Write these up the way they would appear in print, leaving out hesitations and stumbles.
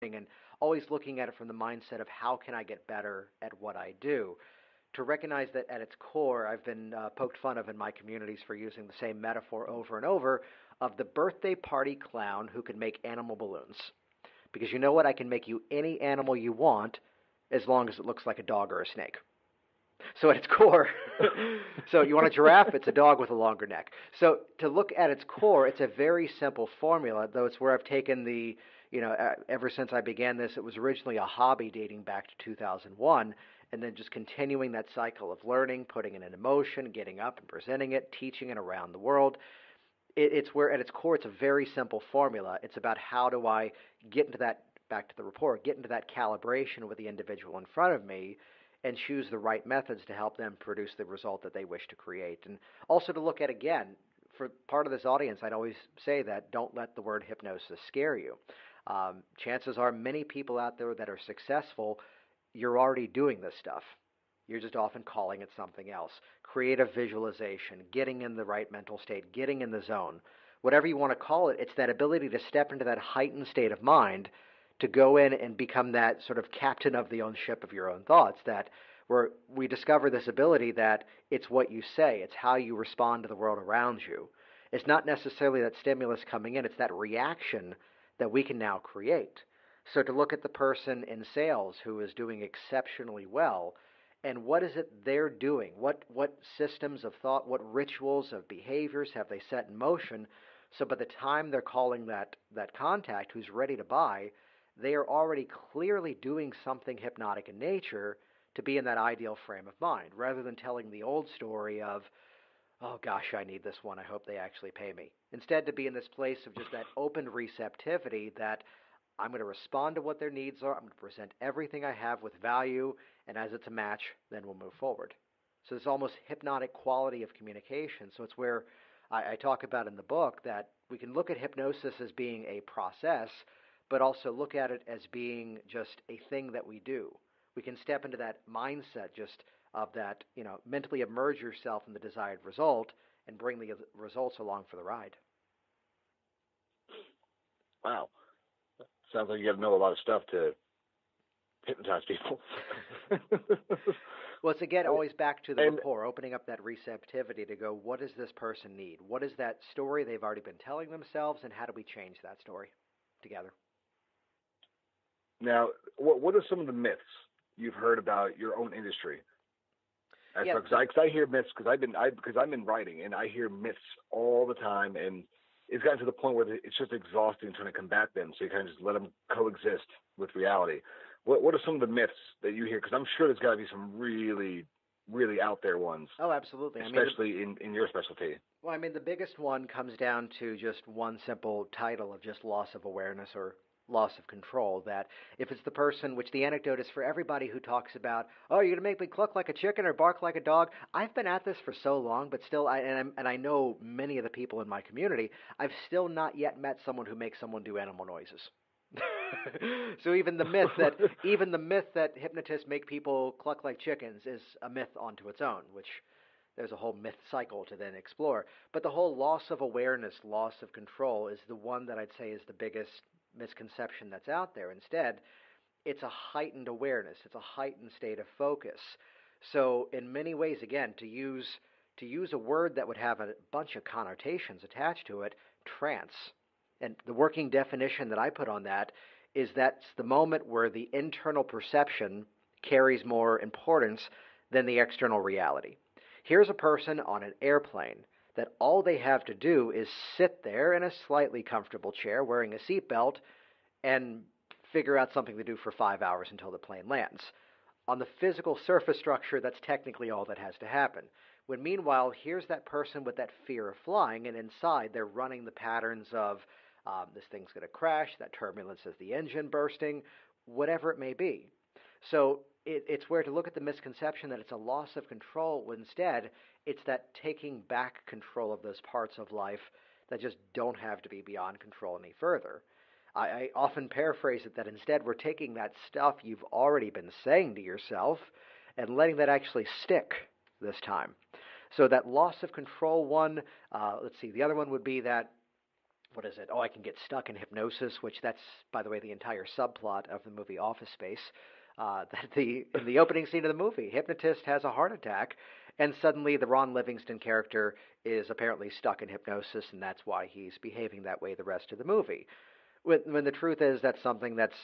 and always looking at it from the mindset of how can I get better at what I do. To recognize that at its core, I've been poked fun of in my communities for using the same metaphor over and over of the birthday party clown who can make animal balloons. Because you know what? I can make you any animal you want as long as it looks like a dog or a snake. So at its core, so you want a giraffe? It's a dog with a longer neck. So to look at its core, it's a very simple formula, though it's where I've taken the, ever since I began this, it was originally a hobby dating back to 2001, and then just continuing that cycle of learning, putting it into motion, getting up and presenting it, teaching it around the world. It's where at its core, it's a very simple formula. It's about how do I get into that, back to the rapport, get into that calibration with the individual in front of me and choose the right methods to help them produce the result that they wish to create. And also to look at, again, for part of this audience, I'd always say that don't let the word hypnosis scare you. Chances are many people out there that are successful, you're already doing this stuff. You're just often calling it something else. Creative visualization, getting in the right mental state, getting in the zone. Whatever you want to call it, it's that ability to step into that heightened state of mind to go in and become that sort of captain of the own ship of your own thoughts. That where we discover this ability that it's what you say, it's how you respond to the world around you. It's not necessarily that stimulus coming in, it's that reaction that we can now create. So to look at the person in sales who is doing exceptionally well, and what is it they're doing? What systems of thought, what rituals of behaviors have they set in motion? So by the time they're calling that contact who's ready to buy, they are already clearly doing something hypnotic in nature to be in that ideal frame of mind, rather than telling the old story of, oh gosh, I need this one, I hope they actually pay me. Instead, to be in this place of just that open receptivity that I'm going to respond to what their needs are, I'm going to present everything I have with value, and as it's a match, then we'll move forward. So this almost hypnotic quality of communication. So it's where I talk about in the book that we can look at hypnosis as being a process, but also look at it as being just a thing that we do. We can step into that mindset just of that, mentally immerse yourself in the desired result and bring the results along for the ride. Wow. Sounds like you got to know a lot of stuff to hypnotize people. Well, it's again always back to the And rapport, opening up that receptivity to go, what does this person need? What is that story they've already been telling themselves, and how do we change that story together? now, what are some of the myths you've heard about your own industry? Yeah, Because I hear myths because I'm in writing and I hear myths all the time, and it's gotten to the point where it's just exhausting trying to combat them. So you kind of just let them coexist with reality. What are some of the myths that you hear? Because I'm sure there's got to be some really really out there ones, oh, absolutely. especially in your specialty. Well, the biggest one comes down to just one simple title of just loss of awareness or loss of control. That if it's the person, which the anecdote is for everybody who talks about, oh, you're going to make me cluck like a chicken or bark like a dog. I've been at this for so long, but still, I know many of the people in my community, I've still not yet met someone who makes someone do animal noises. So even the myth that hypnotists make people cluck like chickens is a myth onto its own, which there's a whole myth cycle to then explore. But the whole loss of awareness, loss of control is the one that I'd say is the biggest misconception that's out there. Instead, it's a heightened awareness, it's a heightened state of focus. So in many ways, again, to use a word that would have a bunch of connotations attached to it, trance. And the working definition that I put on that is that's the moment where the internal perception carries more importance than the external reality. Here's a person on an airplane that all they have to do is sit there in a slightly comfortable chair wearing a seatbelt and figure out something to do for 5 hours until the plane lands. On the physical surface structure, that's technically all that has to happen. When meanwhile, here's that person with that fear of flying, and inside they're running the patterns of this thing's going to crash, that turbulence is the engine bursting, whatever it may be. So it's where to look at the misconception that it's a loss of control, when instead it's that taking back control of those parts of life that just don't have to be beyond control any further. I often paraphrase it that instead we're taking that stuff you've already been saying to yourself and letting that actually stick this time. So that loss of control one, let's see, the other one would be that what is it? Oh, I can get stuck in hypnosis, which that's, by the way, the entire subplot of the movie Office Space. That in the opening scene of the movie, Hypnotist has a heart attack, and suddenly the Ron Livingston character is apparently stuck in hypnosis, and that's why he's behaving that way the rest of the movie. When the truth is that's something that's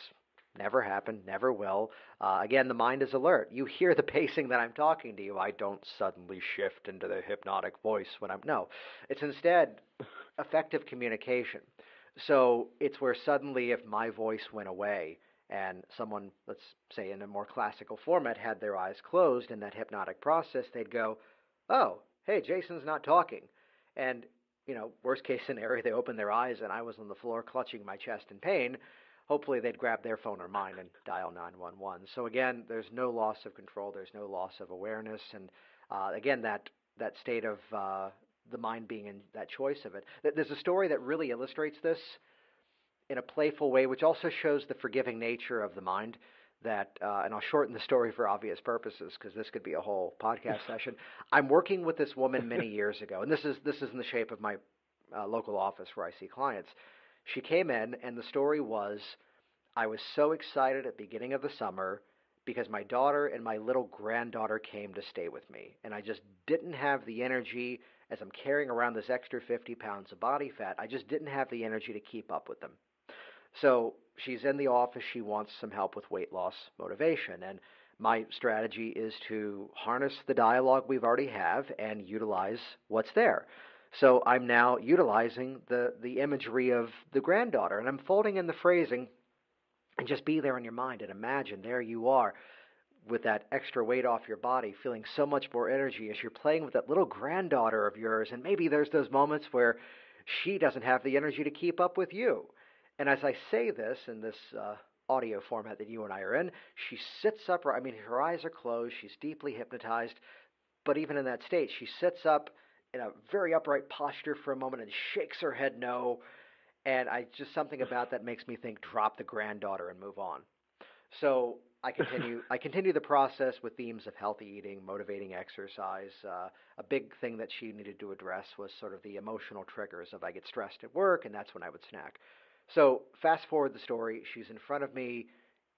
never happened, never will. Again, the mind is alert. You hear the pacing that I'm talking to you. I don't suddenly shift into the hypnotic voice when I'm. No. It's instead effective communication. So it's where suddenly, if my voice went away and someone, let's say in a more classical format, had their eyes closed in that hypnotic process, they'd go, oh, hey, Jason's not talking. And, worst case scenario, they opened their eyes and I was on the floor clutching my chest in pain. Hopefully they'd grab their phone or mine and dial 911. So again, there's no loss of control, there's no loss of awareness, and again, that state of the mind being in that choice of it. There's a story that really illustrates this in a playful way, which also shows the forgiving nature of the mind. And I'll shorten the story for obvious purposes because this could be a whole podcast session. I'm working with this woman many years ago, and this is in the shape of my local office where I see clients. She came in, and the story was, I was so excited at the beginning of the summer because my daughter and my little granddaughter came to stay with me, and I just didn't have the energy as I'm carrying around this extra 50 pounds of body fat. I just didn't have the energy to keep up with them. So she's in the office. She wants some help with weight loss motivation, and my strategy is to harness the dialogue we've already have and utilize what's there. So I'm now utilizing the imagery of the granddaughter, and I'm folding in the phrasing, and just be there in your mind and imagine there you are with that extra weight off your body, feeling so much more energy as you're playing with that little granddaughter of yours. And maybe there's those moments where she doesn't have the energy to keep up with you. And as I say this in this audio format that you and I are in, she sits up. I mean, her eyes are closed. She's deeply hypnotized. But even in that state, she sits up in a very upright posture for a moment and shakes her head no. And just something about that makes me think, drop the granddaughter and move on. So I continue the process with themes of healthy eating, motivating exercise. A big thing that she needed to address was sort of the emotional triggers of I get stressed at work, and that's when I would snack. So fast forward the story. She's in front of me.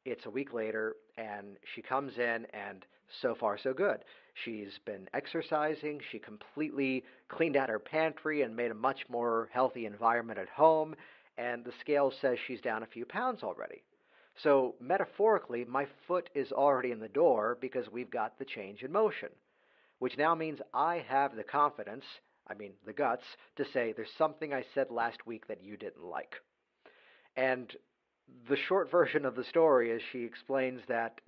It's a week later, and she comes in, and so far so good. She's been exercising. She completely cleaned out her pantry and made a much more healthy environment at home, and the scale says she's down a few pounds already. So metaphorically, my foot is already in the door because we've got the change in motion, which now means I have the confidence, the guts, to say there's something I said last week that you didn't like. And the short version of the story is she explains that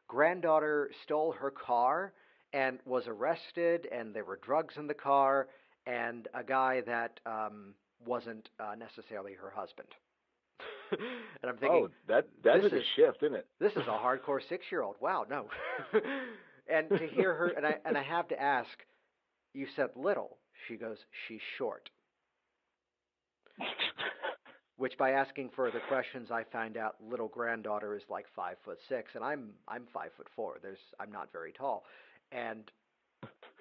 granddaughter stole her car and was arrested, and there were drugs in the car, and a guy that wasn't necessarily her husband. And I'm thinking, that's a shift, isn't it? This is a hardcore 6-year-old. Wow, no. And to hear her, and I have to ask, you said little. She goes, she's short. Which, by asking further questions, I find out little granddaughter is like 5'6", and I'm 5'4". I'm not very tall, and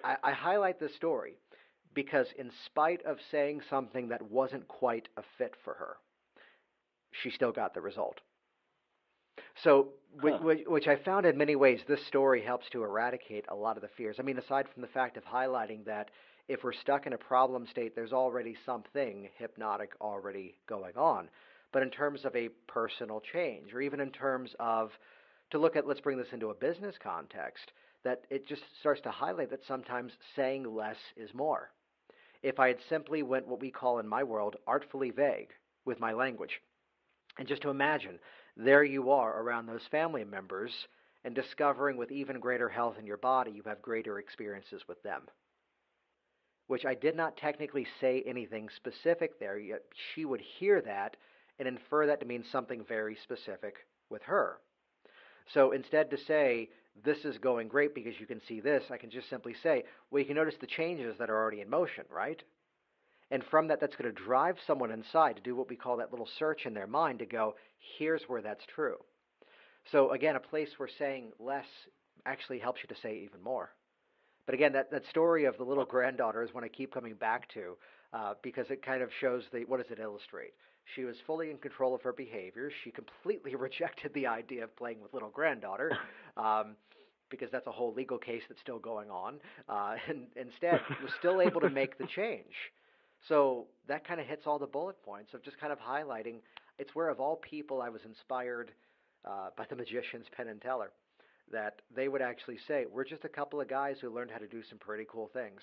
I highlight this story because, in spite of saying something that wasn't quite a fit for her, she still got the result. So, which I found in many ways, this story helps to eradicate a lot of the fears. Aside from the fact of highlighting that if we're stuck in a problem state, there's already something hypnotic already going on. But in terms of a personal change, or even in terms of, to look at, let's bring this into a business context, that it just starts to highlight that sometimes saying less is more. If I had simply went what we call in my world artfully vague with my language, and just to imagine, there you are around those family members and discovering with even greater health in your body, you have greater experiences with them. Which I did not technically say anything specific there, yet she would hear that and infer that to mean something very specific with her. So instead to say, this is going great because you can see this, I can just simply say, well, you can notice the changes that are already in motion, right? And from that, that's going to drive someone inside to do what we call that little search in their mind to go, here's where that's true. So again, a place where saying less actually helps you to say even more. But again, that story of the little granddaughter is one I keep coming back to. because it kind of shows what does it illustrate? She was fully in control of her behavior. She completely rejected the idea of playing with little granddaughter, um, because that's a whole legal case that's still going on, and instead was still able to make the change. So that kind of hits all the bullet points of just kind of highlighting. It's where, of all people, I was inspired by the magician's Penn and Teller, that they would actually say, we're just a couple of guys who learned how to do some pretty cool things.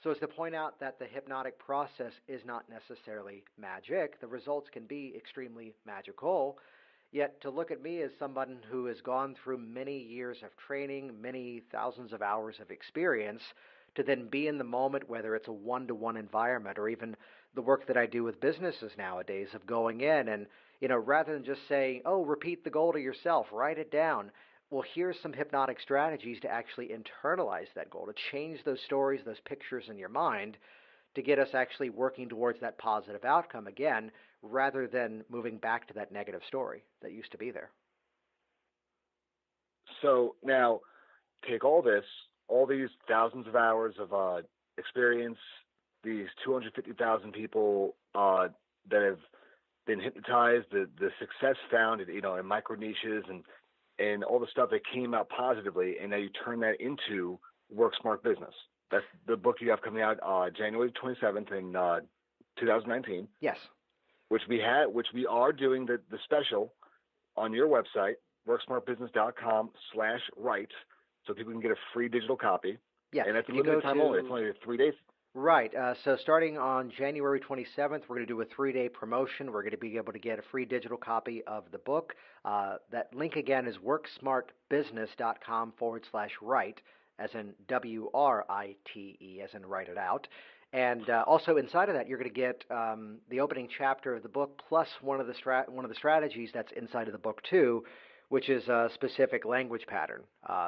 So it's to point out that the hypnotic process is not necessarily magic. The results can be extremely magical. Yet to look at me as someone who has gone through many years of training, many thousands of hours of experience, to then be in the moment, whether it's a one-to-one environment or even the work that I do with businesses nowadays of going in and, rather than just saying, oh, repeat the goal to yourself, write it down. Well, here's some hypnotic strategies to actually internalize that goal, to change those stories, those pictures in your mind, to get us actually working towards that positive outcome again, rather than moving back to that negative story that used to be there. So now, take all this, all these thousands of hours of experience, these 250,000 people that have been hypnotized, the success found, in micro niches and all the stuff that came out positively, and now you turn that into Work Smart Business. That's the book you have coming out January 27th in 2019. Yes. Which we are doing the special on your website, worksmartbusiness.com/write, so people can get a free digital copy. Yes. And that's limited time only. It's only 3 days. Right. So starting on January 27th, we're going to do a 3-day promotion. We're going to be able to get a free digital copy of the book. That link again is worksmartbusiness.com/write, as in WRITE, as in write it out. And also inside of that, you're going to get the opening chapter of the book, plus one of the strategies that's inside of the book too, which is a specific language pattern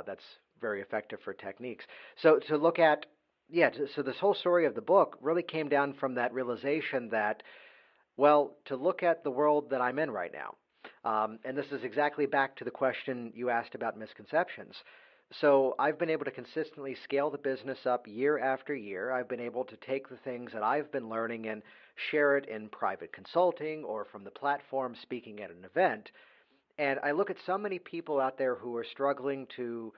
that's very effective for techniques. So to look at, so this whole story of the book really came down from that realization that, well, to look at the world that I'm in right now, and this is exactly back to the question you asked about misconceptions. So I've been able to consistently scale the business up year after year. I've been able to take the things that I've been learning and share it in private consulting or from the platform speaking at an event. And I look at so many people out there who are struggling to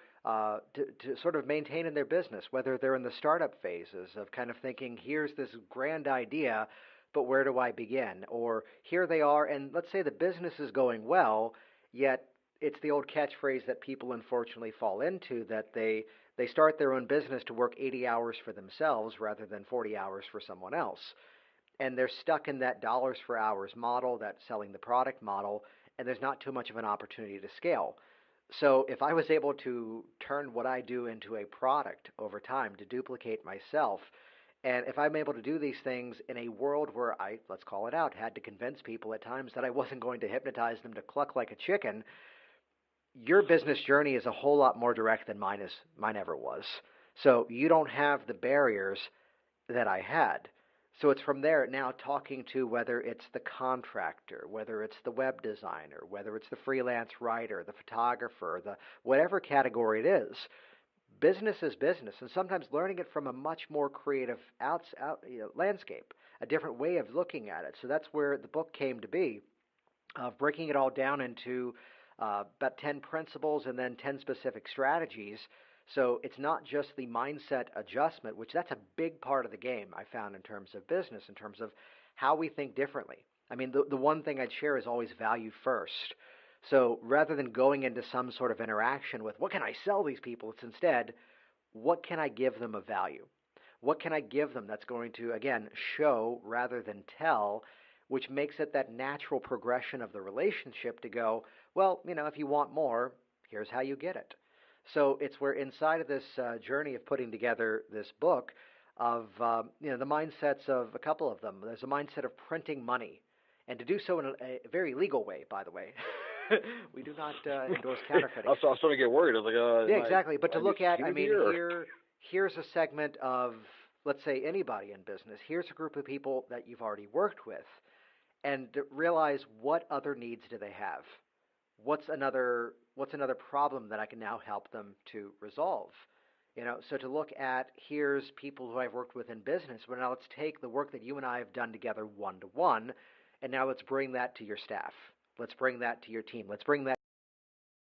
sort of maintain in their business, whether they're in the startup phases of kind of thinking, here's this grand idea, but where do I begin? Or here they are, and let's say the business is going well, yet it's the old catchphrase that people unfortunately fall into, that they start their own business to work 80 hours for themselves rather than 40 hours for someone else. And they're stuck in that dollars for hours model, that selling the product model, and there's not too much of an opportunity to scale. So if I was able to turn what I do into a product over time to duplicate myself, and if I'm able to do these things in a world where I, let's call it out, had to convince people at times that I wasn't going to hypnotize them to cluck like a chicken, your business journey is a whole lot more direct than mine ever was. So you don't have the barriers that I had. So it's from there now talking to whether it's the contractor, whether it's the web designer, whether it's the freelance writer, the photographer, the whatever category it is. Business is business, and sometimes learning it from a much more creative landscape, a different way of looking at it. So that's where the book came to be, of breaking it all down into about 10 principles and then 10 specific strategies. So it's not just the mindset adjustment, which that's a big part of the game, I found, in terms of business, in terms of how we think differently. I mean, the one thing I'd share is always value first. So rather than going into some sort of interaction with, what can I sell these people? It's instead, what can I give them of value? What can I give them that's going to, again, show rather than tell, which makes it that natural progression of the relationship to go, well, if you want more, here's how you get it. So it's where inside of this journey of putting together this book of, the mindsets of a couple of them. There's a mindset of printing money, and to do so in a very legal way, by the way. We do not endorse counterfeiting. I was starting to get worried. I was like, yeah, exactly. But to look at, here's a segment of, let's say, anybody in business. Here's a group of people that you've already worked with, and to realize what other needs do they have. What's another problem that I can now help them to resolve? So to look at, here's people who I've worked with in business, but now let's take the work that you and I have done together one to one, and now let's bring that to your staff. Let's bring that to your team. Let's bring that